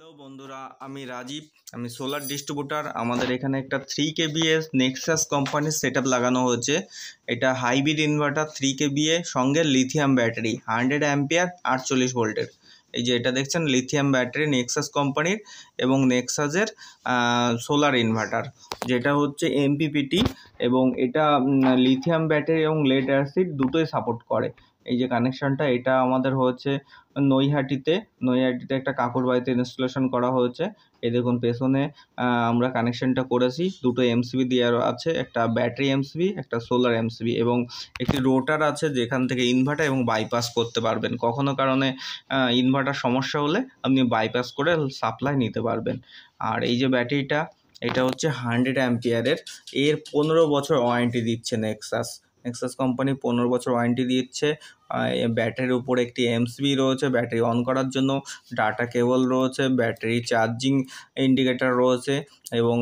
Hello বন্ধুরা, আমি রাজীব। আমি সোলার ডিস্ট্রিবিউটার। আমাদের এখানে একটা 3 kVA নেক্সাস কোম্পানির সেট লাগানো হয়েছে। এটা হাইব্রিড ইনভার্টার 3 kVA সঙ্গে লিথিয়াম ব্যাটারি 100 অ্যাম্পিয়ার 48 ভোল্টের। এই যে এটা দেখছেন লিথিয়াম ব্যাটারি নেক্সাস কোম্পানির এবং নেক্সাসের সোলার ইনভার্টার, যেটা হচ্ছে এমপিপিটি এবং এটা লিথিয়াম ব্যাটারি এবং লেড অ্যাসিড দুটোই সাপোর্ট করে। এই যে কানেকশানটা এটা আমাদের হচ্ছে নৈহাটিতে একটা কাকুর বাড়িতে ইনস্টলেশন করা হয়েছে। এই দেখুন পেছনে আমরা কানেকশানটা করেছি। দুটো এমসিবি দেওয়া আছে, একটা ব্যাটারি এমসিবি, একটা সোলার এমসিবি এবং একটি রোটার আছে যেখান থেকে ইনভার্টার এবং বাইপাস করতে পারবেন। কখনো কারণে ইনভার্টার সমস্যা হলে আপনি বাইপাস করে সাপ্লাই নিতে পারবেন। আর এই যে ব্যাটারিটা, এটা হচ্ছে 100 অ্যাম্পিয়ারের। এর 15 বছর ওয়ারেন্টি দিচ্ছে নেক্সাস কোম্পানি 15 বছর ওয়ারেন্টি দিচ্ছে। ব্যাটারির উপরে একটি এমসিবি রয়েছে ব্যাটারি অন করার জন্য, ডাটা কেবল রয়েছে, ব্যাটারি চার্জিং ইন্ডিকেটার রয়েছে এবং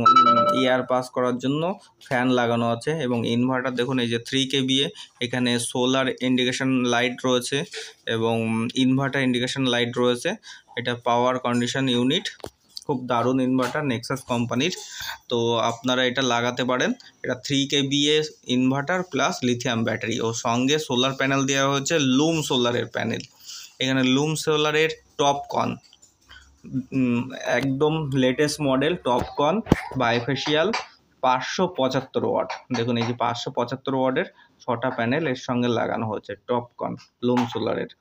এয়ার পাস করার জন্য ফ্যান লাগানো আছে। এবং ইনভার্টার দেখুন, এই যে 3 kVA, এখানে সোলার ইন্ডিকেশন লাইট রয়েছে এবং ইনভার্টার ইন্ডিকেশন লাইট রয়েছে। এটা পাওয়ার কন্ডিশন ইউনিট, খুব দারুণ ইনভার্টার নেক্সাস কোম্পানির। তো আপনারা এটা লাগাতে পারেন। এটা 3 kVA inverter plus lithium battery ও সঙ্গে সোলার প্যানেল দেওয়া হয়েছে, লুম সোলারের প্যানেল। এখানে লুম সোলারের টপকন, একদম latest model TOPCon bifacial 575 watt. দেখুন এই যে 575 ওয়াটের 6টা প্যানেল এর সঙ্গে লাগানো হয়েছে টপকন লুম সোলারের।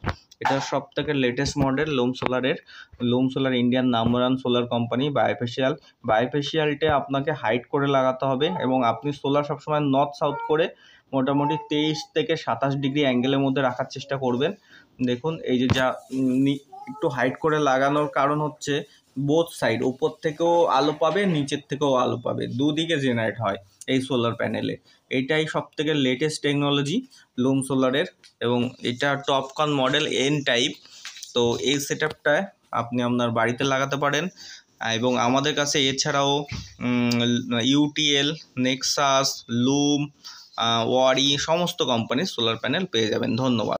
এটা সব থেকে latest model Loom solar Indian number 1 solar company. বাইফেশিয়ালটা আপনাকে হাইট করে লাগাতে হবে এবং আপনি সোলার সবসময় নর্থ সাউথ করে মোটামুটি 23 থেকে 27 ডিগ্রি অ্যাঙ্গেলের মধ্যে রাখার চেষ্টা করবেন। দেখুন এই যে যা একটু হাইট করে লাগানোর কারণ হচ্ছে বোথ সাইড, উপর থেকেও আলো পাবে, নিচের থেকেও আলো পাবে, দুদিকে জেনারেট হয় এই সোলার প্যানেলে। এটাই সব থেকে লেটেস্ট টেকনোলজি লুম সোলারের এবং এটা টপকন মডেল এন টাইপ। তো এই সেট আপটায় আপনি আপনার বাড়িতে লাগাতে পারেন এবং আমাদের কাছে এছাড়াও ইউটিএল, নেক্সাস, লুম, ওয়ারি সমস্ত কোম্পানির সোলার প্যানেল পেয়ে যাবেন। ধন্যবাদ।